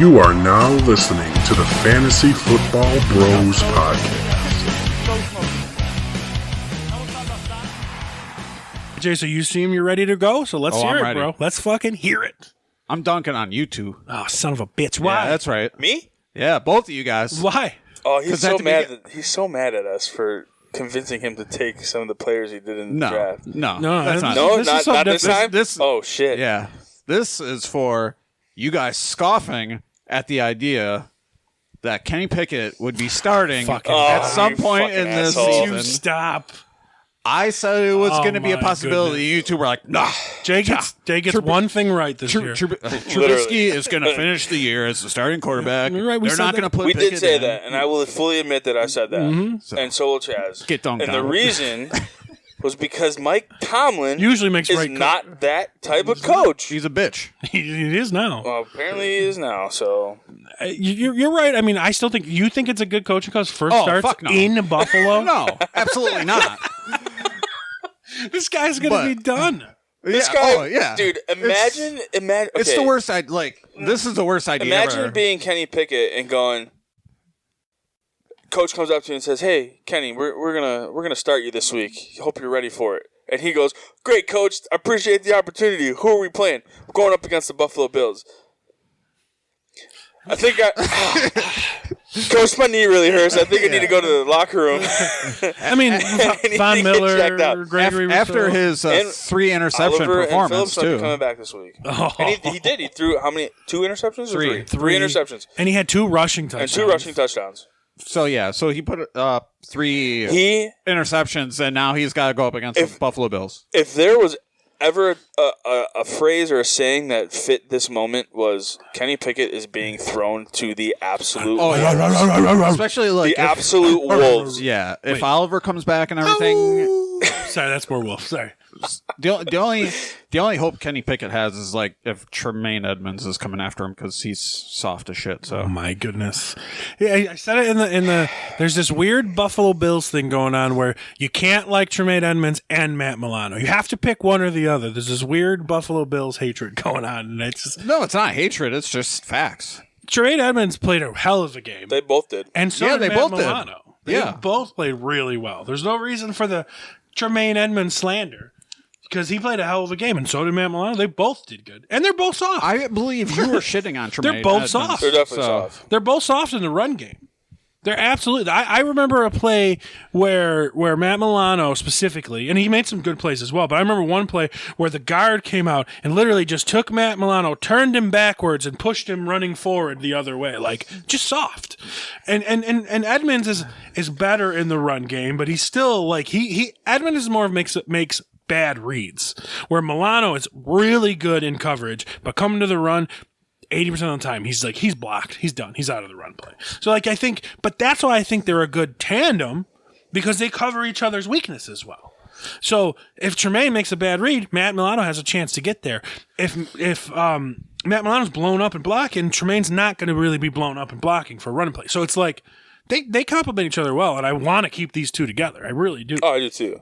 You are now listening to the Fantasy Football Bros Podcast. Jay, so you seem you're ready to go, so let's hear I'm it, ready. bro. Let's fucking hear it. I'm dunking on you two. Oh, son of a bitch. Why? Yeah, that's right. Me? Yeah, both of you guys. Why? Oh, he's 'Cause so at the mad. He's so mad at us for convincing him to take some of the players he did in the No, draft. no, No, that's not. No, This is not something this different. time. This- oh shit. Yeah, this is for you guys scoffing at the idea that Kenny Pickett would be starting Fucking at Oh, some you point fucking in this asshole. You season. stop. I said it was Oh going to be a my possibility. goodness. You two were like, nah. Jay gets one thing right this year. Trubisky is going to finish the year as the starting quarterback. You're right, we They're said not that. going to put We Pickett did say in. that, and I will fully admit that I said that, and so will Chaz. Get dunked And the on. reason was because Mike Tomlin Usually makes is right not that type of coach. He's a bitch. He is now. Well, apparently he is now. So You're right. I mean, I still think you think it's a good coach because first Oh, starts fuck no. in Buffalo. No, absolutely not. This guy's gonna But- be done. this Yeah, guy, oh, yeah. dude, imagine. Okay, It's the worst. This is the worst idea Imagine ever. being Kenny Pickett and going. Coach comes up to you and says, "Hey, Kenny, we're gonna start you this week. Hope you're ready for it." And he goes, "Great, Coach. I appreciate the opportunity. Who are we playing? We're going up against the Buffalo Bills." I think Coach, my knee really hurts. I think I need to go to the locker room. I mean, he Von gets Miller, jacked up. Gregory After Rousseau. his And 3 interception Oliver and performance Phillips might be too. coming back this week. Oh. And he did. He threw how many? 2 interceptions? Or Three. Three interceptions. and he had 2 rushing touchdowns. And 2 rushing touchdowns. So yeah, so he put up 3 He interceptions, and now he's got to go up against the Buffalo Bills. if there was ever a phrase or a saying that fit this moment was Kenny Pickett is being thrown to the absolute Especially like the absolute wolves. Yeah, if Wait. Oliver comes back and everything, Sorry, that's more wolf. Sorry. the only hope Kenny Pickett has is like if Tremaine Edmonds is coming after him because he's soft as shit. So Oh my goodness. Yeah, I said it in the there's this weird Buffalo Bills thing going on where you can't like Tremaine Edmonds and Matt Milano. You have to pick one or the other. There's this weird Buffalo Bills hatred going on, and it's just, no, it's not hatred; it's just facts. Tremaine Edmonds played a hell of a game. They both did. And so Yeah, did they Matt both did. Milano. They Yeah. both played really well. There's no reason for the Tremaine Edmonds slander because he played a hell of a game, and so did Matt Milano. They both did good, and they're both soft. I believe you were shitting on Tremaine. They're both Edmonds, soft. They're definitely so- soft. They're both soft in the run game. They're absolutely. I remember a play where Matt Milano specifically, and he made some good plays as well. But I remember one play where the guard came out and literally just took Matt Milano, turned him backwards, and pushed him running forward the other way, like just soft. And Edmonds is better in the run game, but he's still like Edmonds is more of makes bad reads, where Milano is really good in coverage, but coming to the run. 80% of the time, he's blocked. He's done. He's out of the run play. So, but that's why I think they're a good tandem because they cover each other's weaknesses well. So, if Tremaine makes a bad read, Matt Milano has a chance to get there. If Matt Milano's blown up and blocking, Tremaine's not going to really be blown up and blocking for a run play. So, it's like they complement each other well, and I want to keep these two together. I really do. Oh, I do too.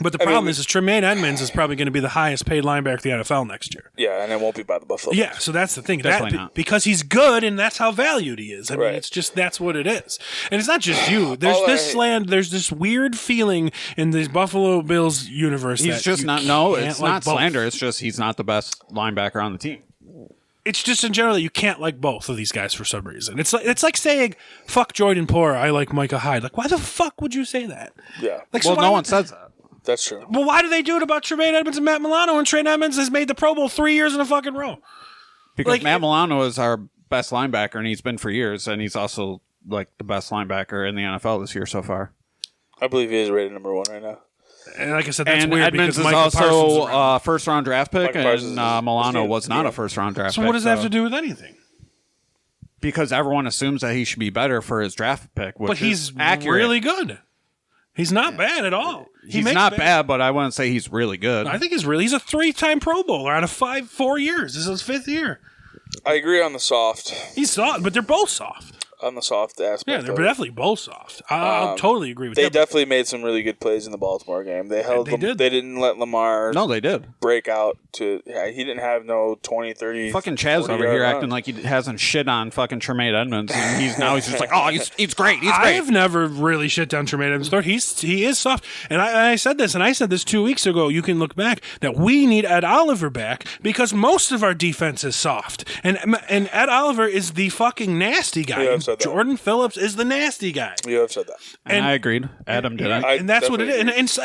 But the problem is Tremaine Edmonds is probably going to be the highest paid linebacker in the NFL next year. Yeah, and it won't be by the Buffalo. Yeah, so that's the thing. Definitely not. Because he's good, and that's how valued he is. I mean, Right. it's just that's what it is. And it's not just you. There's there's this weird feeling in the Buffalo Bills universe. He's that just you not. No, can't it's like not both. slander. It's just he's not the best linebacker on the team. It's just in general that you can't like both of these guys for some reason. It's like saying fuck Jordan Poore, I like Micah Hyde. Like, why the fuck would you say that? Yeah, Like, Well, so no why one says that. that's true. Well, why do they do it about Tremaine Edmonds and Matt Milano when Tremaine Edmonds has made the Pro Bowl 3 years in a fucking row? Because Like, Matt Milano is our best linebacker, and he's been for years, and he's also like the best linebacker in the NFL this year so far. I believe he is rated number 1 right now. And like I said, that's and weird Edmonds because is Micah Parsons also is around. a first-round draft pick, Micah Parsons and is- Milano is he- was not yeah. a first-round draft So pick. what does that have to do with anything? Because everyone assumes that he should be better for his draft pick, which But he's is accurate. really good. He's not bad at all. He's not bad, but I wouldn't say he's really good. I think he's a 3-time Pro Bowler out of 4 years. This is his 5th year. I agree on the soft. He's soft, but they're both soft. on the soft aspect. Yeah, they're of it. definitely both soft. I'll totally agree with They that. definitely made some really good plays in the Baltimore game. They held They did. They didn't let Lamar No, they did. break out to. Yeah, he didn't have no 20, 30. Fucking Chaz over here acting like he hasn't shit on fucking Tremaine Edmonds, and he's just like, oh, he's great. He's great. I've never really shit down Tremaine Edmonds. He is soft, and I said this, and I said this 2 weeks ago. You can look back that we need Ed Oliver back because most of our defense is soft, and Ed Oliver is the fucking nasty guy. Yeah, I've said that. Jordan Phillips is the nasty guy. You have said that. And I agreed. Adam did it. And that's what it is.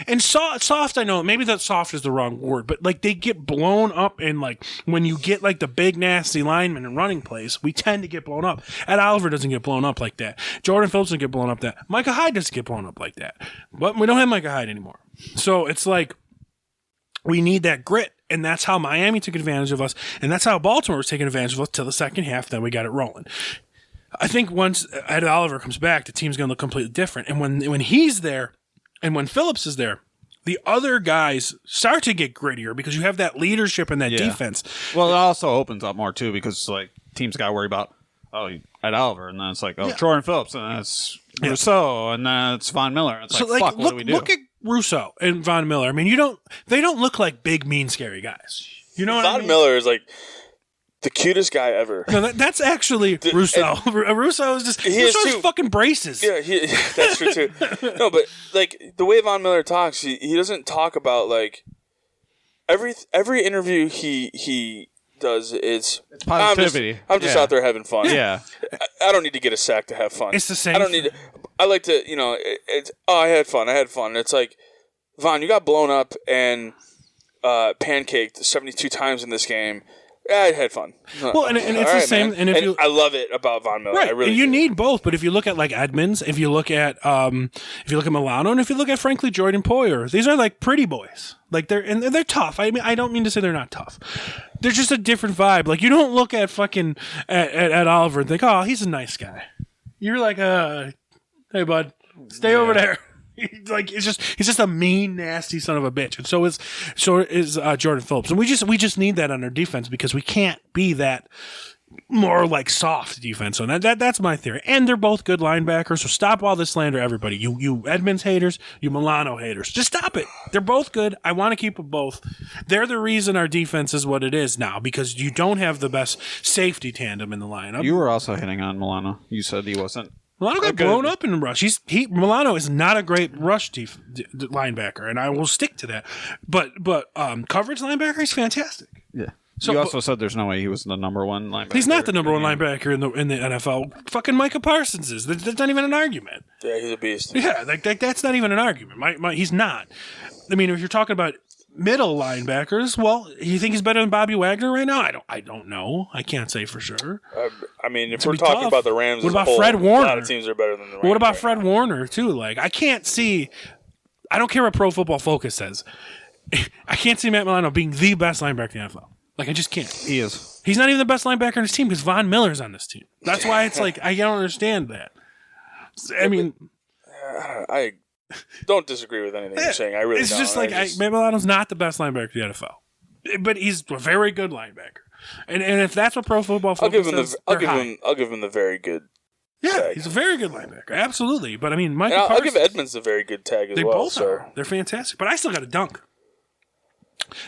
And soft, I know, maybe that soft is the wrong word, but like they get blown up in like when you get like the big nasty linemen and running plays, we tend to get blown up. Ed Oliver doesn't get blown up like that. Jordan Phillips doesn't get blown up that. Micah Hyde doesn't get blown up like that. But we don't have Micah Hyde anymore. So it's like we need that grit. And that's how Miami took advantage of us. And that's how Baltimore was taking advantage of us till the second half. Then we got it rolling. I think once Ed Oliver comes back, the team's going to look completely different. And when he's there and when Phillips is there, the other guys start to get grittier because you have that leadership and that defense. Well, it also opens up more, too, because like teams got to worry about, Ed Oliver, and then it's like, Jordan Phillips, and then it's Rousseau, and then it's Von Miller. It's like, fuck, what do we do? Look at Rousseau and Von Miller. I mean, they don't look like big, mean, scary guys. You know what I mean? Von Miller is like the cutest guy ever. No, that's actually Rousseau. Rousseau is just Rousseau's fucking braces. Yeah, that's true too. No, but like the way Von Miller talks, he doesn't talk about like every interview he does is it's positivity. I'm just out there having fun. Yeah, I don't need to get a sack to have fun. It's the same. I don't need. I like to, it's I had fun. It's like, Von, you got blown up and pancaked 72 times in this game. I had fun. Well, and it's the same. Man. And I love it about Von Miller. Right. I really and you do. need both. But if you look at like Edmonds, if you look at Milano, and if you look at frankly Jordan Poyer, these are like pretty boys. Like they're tough. I mean, I don't mean to say they're not tough. They're just a different vibe. Like you don't look at fucking at Oliver and think, oh, he's a nice guy. You're like, hey bud, stay over there. Like he's just a mean, nasty son of a bitch, and so is Jordan Phillips, and we just need that on our defense because we can't be that more like soft defense. So that's my theory, and they're both good linebackers. So stop all this slander, everybody. You Edmonds haters, you Milano haters, just stop it. They're both good. I want to keep them both. They're the reason our defense is what it is now because you don't have the best safety tandem in the lineup. You were also hitting on Milano. You said he wasn't. Milano got blown up in the rush. Milano is not a great rush linebacker, and I will stick to that. But coverage linebacker, he's fantastic. Yeah. So, you also said there's no way he was the number one linebacker. He's not the number one linebacker in the NFL. Fucking Micah Parsons is. That's not even an argument. Yeah, he's a beast. Yeah, like that's not even an argument. He's not. I mean, if you're talking about middle linebackers, well, you think he's better than Bobby Wagner right now? I don't know. I can't say for sure. I mean, if we're talking about the Rams, what about as a whole, Fred Warner? A lot of teams are better than the Rams. What about Fred Warner too? Like, I can't see. I don't care what Pro Football Focus says. I can't see Matt Milano being the best linebacker in the NFL. Like, I just can't. He is. He's not even the best linebacker on his team because Von Miller's on this team. That's why it's like I don't understand that. I mean, I don't disagree with anything you're saying. I really it's don't. just like Matt Milano's not the best linebacker in the NFL, but he's a very good linebacker. And if that's what Pro Football Focus says, I'll give him the very good. Yeah, tag. he's a very good linebacker, absolutely. But I mean, I'll give Edmonds a very good tag as they well. Both are. They're fantastic. But I still got a dunk.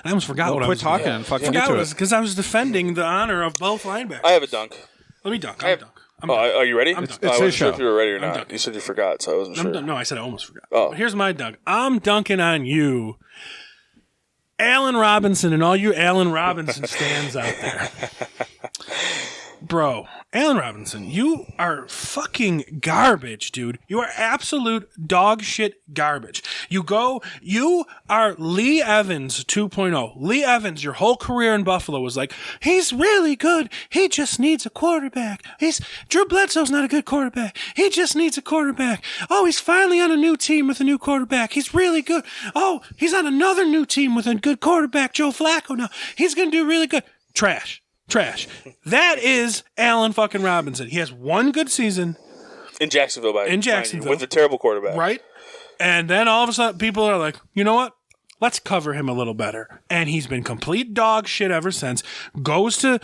I almost forgot what I was talking and fucking get to it. Because I was defending the honor of both linebackers. I have a dunk. Let me dunk. I'm dunk. Are you ready? I'm it's I wasn't his sure show. if you were ready or not. You said you forgot, so I wasn't sure. No, I said I almost forgot. Oh. But here's my dunk. I'm dunking on you, Allen Robinson, and all you Allen Robinson stands out there. Bro, Allen Robinson, you are fucking garbage, dude. You are absolute dog shit garbage. You are Lee Evans 2.0. Lee Evans, your whole career in Buffalo was like, he's really good. He just needs a quarterback. Drew Bledsoe's not a good quarterback. He just needs a quarterback. Oh, he's finally on a new team with a new quarterback. He's really good. Oh, he's on another new team with a good quarterback, Joe Flacco now. He's going to do really good. Trash. That is Allen fucking Robinson. He has one good season. In Jacksonville, with a terrible quarterback. Right? And then all of a sudden, people are like, you know what? Let's cover him a little better. And he's been complete dog shit ever since. Goes to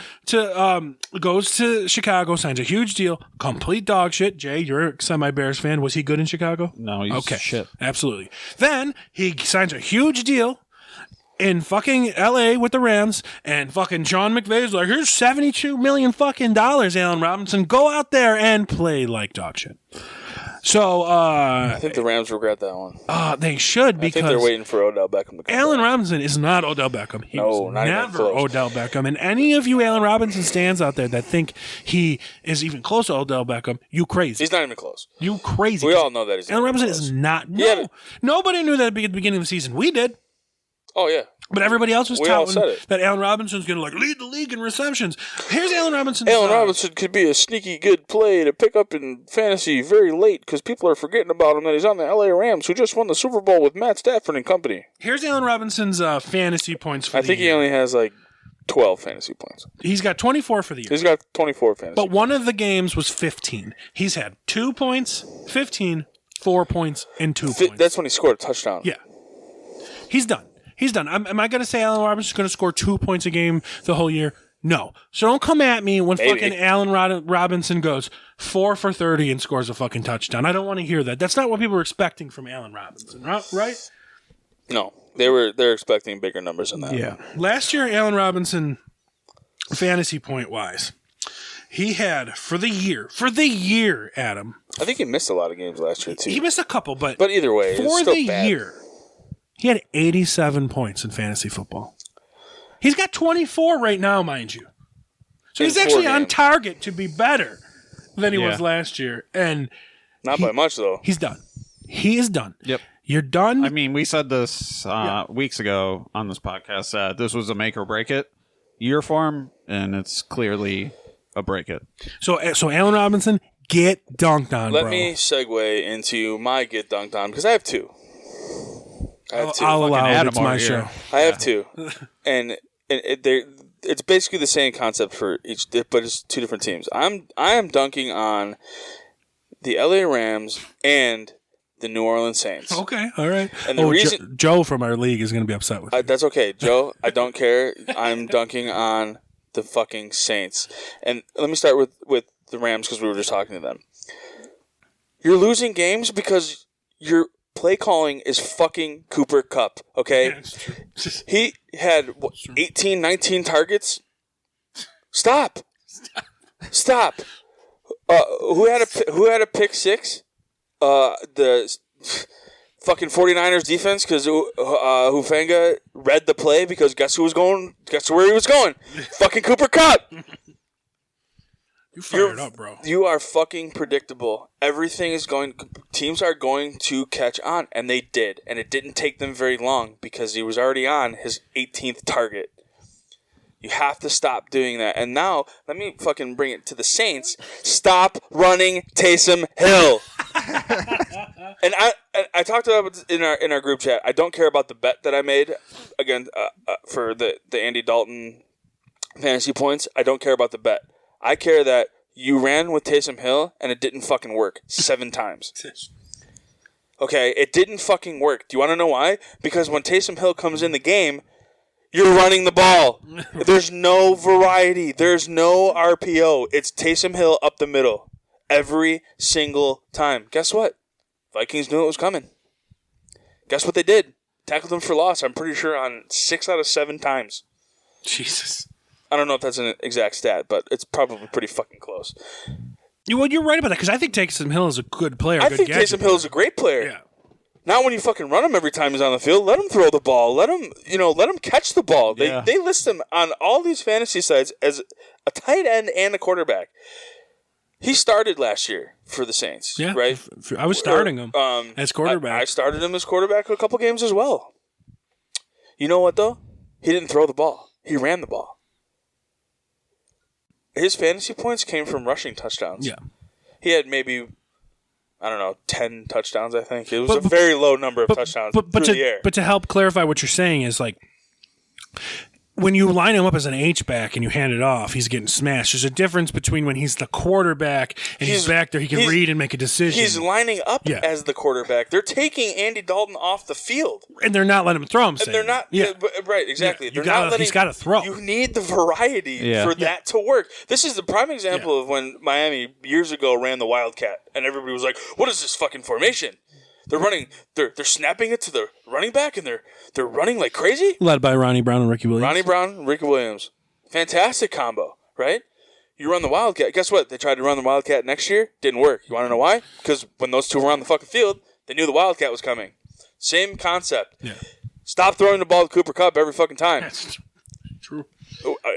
Chicago, signs a huge deal. Complete dog shit. Jay, you're a semi-Bears fan. Was he good in Chicago? No, he's shit. Absolutely. Then he signs a huge deal in fucking L.A. with the Rams, and fucking Sean McVay's like, here's $72 million fucking dollars, Allen Robinson. Go out there and play like dog shit. So, I think the Rams regret that one. They should, because I think they're waiting for Odell Beckham to come Allen back. Robinson is not Odell Beckham. He was not even never close. Odell Beckham. And any of you Allen Robinson stands out there that think he is even close to Odell Beckham, you crazy. He's not even close. You crazy. We all know that he's Allen not Robinson close. is not. Yeah. No. Nobody knew that at the beginning of the season. We did. Oh, yeah. But everybody else was We all said touting it. that Allen Robinson's going to lead the league in receptions. Here's Allen Robinson. Allen Robinson could be a sneaky good play to pick up in fantasy very late because people are forgetting about him that he's on the LA Rams who just won the Super Bowl with Matt Stafford and company. Here's Allen Robinson's fantasy points for I the think year. he only has like 12 fantasy points. He's got 24 for the year. He's got 24 fantasy. But one of the games was 15. He's had 2 points, 15, 4 points, and 2 points. That's when he scored a touchdown. Yeah. He's done. He's done. Am I going to say Allen Robinson's going to score 2 points a game the whole year? No. So don't come at me when fucking Allen Robinson goes 4 for 30 and scores a fucking touchdown. I don't want to hear that. That's not what people were expecting from Allen Robinson, right? No. They're expecting bigger numbers than that. Yeah. Last year, Allen Robinson, fantasy point-wise, he had, for the year, Adam. I think he missed a lot of games last year, too. He missed a couple, but either way, it's for still the bad. year, he had 87 points in fantasy football. He's got 24 right now, mind you. So In he's actually 4 on games. target to be better than he was last year. And Not by much, though. he's done. He is done. Yep. You're done. I mean, we said this weeks ago on this podcast that this was a make or break it year for him, and it's clearly a break it. So Allen Robinson, get dunked on, Let bro. me segue into my get dunked on, because I have two. I'll allow it. Adam It's my over show. here. I have two. And it's basically the same concept for each, but it's two different teams. I am dunking on the LA Rams and the New Orleans Saints. Okay, all right. And the reason Joe from our league is going to be upset with you. that's okay, Joe. I don't care. I'm dunking on the fucking Saints. And let me start with the Rams because we were just talking to them. You're losing games because your play calling is fucking Cooper Kupp, okay? Yeah, it's true. He had 18, 19 targets. Stop. Who had a pick six? The fucking 49ers defense, because Hufanga read the play because guess where he was going? Fucking Cooper Kupp. You fired up, bro. You are fucking predictable. Teams are going to catch on, and they did. And it didn't take them very long because he was already on his 18th target. You have to stop doing that. And now, let me fucking bring it to the Saints. Stop running Taysom Hill. And I talked about it in our group chat. I don't care about the bet that I made again for the Andy Dalton fantasy points. I don't care about the bet. I care that you ran with Taysom Hill and it didn't fucking work 7 times. Okay, it didn't fucking work. Do you want to know why? Because when Taysom Hill comes in the game, you're running the ball. There's no variety. There's no RPO. It's Taysom Hill up the middle every single time. Guess what? Vikings knew it was coming. Guess what they did? Tackled him for loss, I'm pretty sure, on 6 out of 7 times. Jesus. I don't know if that's an exact stat, but it's probably pretty fucking close. You're right about that, because I think Taysom Hill is a good player. I think Taysom Hill is a great player. Yeah. Not when you fucking run him every time he's on the field. Let him throw the ball. Let him catch the ball. They list him on all these fantasy sites as a tight end and a quarterback. He started last year for the Saints, Yeah, right? I was starting him as quarterback. I started him as quarterback a couple games as well. You know what, though? He didn't throw the ball. He ran the ball. His fantasy points came from rushing touchdowns. Yeah. He had maybe, 10 touchdowns, I think. It was a very low number of touchdowns through the air. But to help clarify what you're saying is, like, when you line him up as an H-back and you hand it off, he's getting smashed. There's a difference between when he's the quarterback and he's back there, he can read and make a decision. He's lining up as the quarterback. They're taking Andy Dalton off the field. And they're not letting him throw him. And they're not. Right, exactly. Yeah, they're not letting, he's got to throw. You need the variety for that to work. This is the prime example of when Miami years ago ran the Wildcat, and everybody was like, what is this fucking formation? They're running. They're snapping it to the running back, and they're running like crazy. Led by Ronnie Brown and Ricky Williams. Ronnie Brown and Ricky Williams. Fantastic combo, right? You run the Wildcat. Guess what? They tried to run the Wildcat next year. Didn't work. You want to know why? Because when those two were on the fucking field, they knew the Wildcat was coming. Same concept. Yeah. Stop throwing the ball to Cooper Kupp every fucking time. That's true.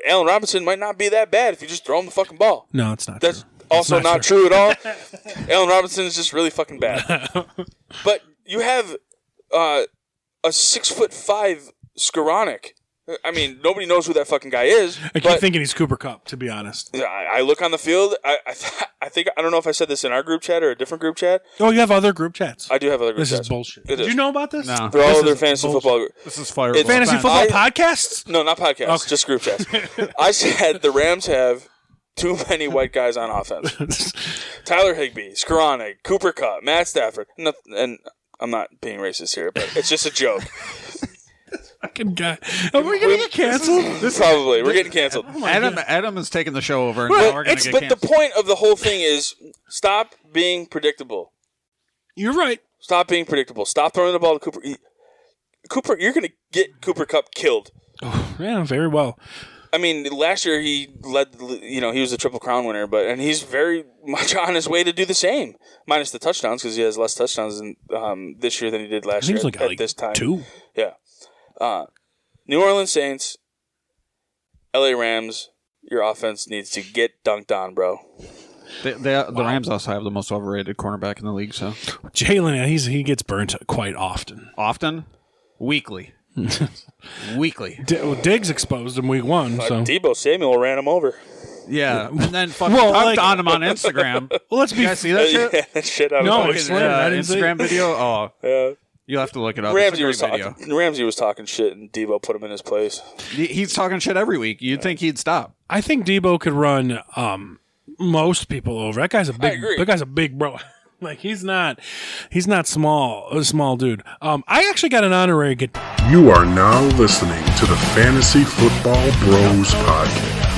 Allen Robinson might not be that bad if you just throw him the fucking ball. No, it's not That's true. also not true at all. Allen Robinson is just really fucking bad. But you have a 6'5" Skoranek. I mean, nobody knows who that fucking guy is. I keep thinking he's Cooper Kupp, to be honest. I look on the field. I think I don't know if I said this in our group chat or a different group chat. Oh, you have other group chats. I do have other group This chats. is bullshit. It Did is. you know about this? No. They're all This other is fantasy bullshit. football. This is fire. Fantasy football podcasts? No, not podcasts. Just group chats. I said the Rams have too many white guys on offense. Tyler Higbee, Skoranek, Cooper Kupp, Matt Stafford. And I'm not being racist here, but it's just a joke. Fucking guy. Are we going to get canceled? Probably. We're getting canceled. Adam is taking the show over, and now we're going to get But canceled. the point of the whole thing is stop being predictable. You're right. Stop being predictable. Stop throwing the ball to Cooper. Cooper, you're going to get Cooper Kupp killed. Oh, yeah, very well. I mean, last year he led, he was a Triple Crown winner, and he's very much on his way to do the same, minus the touchdowns because he has less touchdowns this year than he did last year at this time. 2. Yeah. New Orleans Saints, LA Rams, your offense needs to get dunked on, bro. The Rams also have the most overrated cornerback in the league. So Jalen, he gets burnt quite often. Often? Weekly. Weekly. Diggs exposed him week 1. So Deebo Samuel ran him over. Yeah, and then fucking talked on him on Instagram. Well, let's be. You guys see that shit? Yeah, that shit out of No, fucking- it's I didn't see it. Instagram video. Oh, Yeah. you'll have to look it up. Ramsey it's was a great video. Ramsey was talking shit, and Deebo put him in his place. He's talking shit every week. You'd think he'd stop. I think Debo could run most people over. That guy's a big. agree. That guy's a big bro. Like he's not small. A small dude. I actually got an honorary. You are now listening to the Fantasy Football Bros Podcast.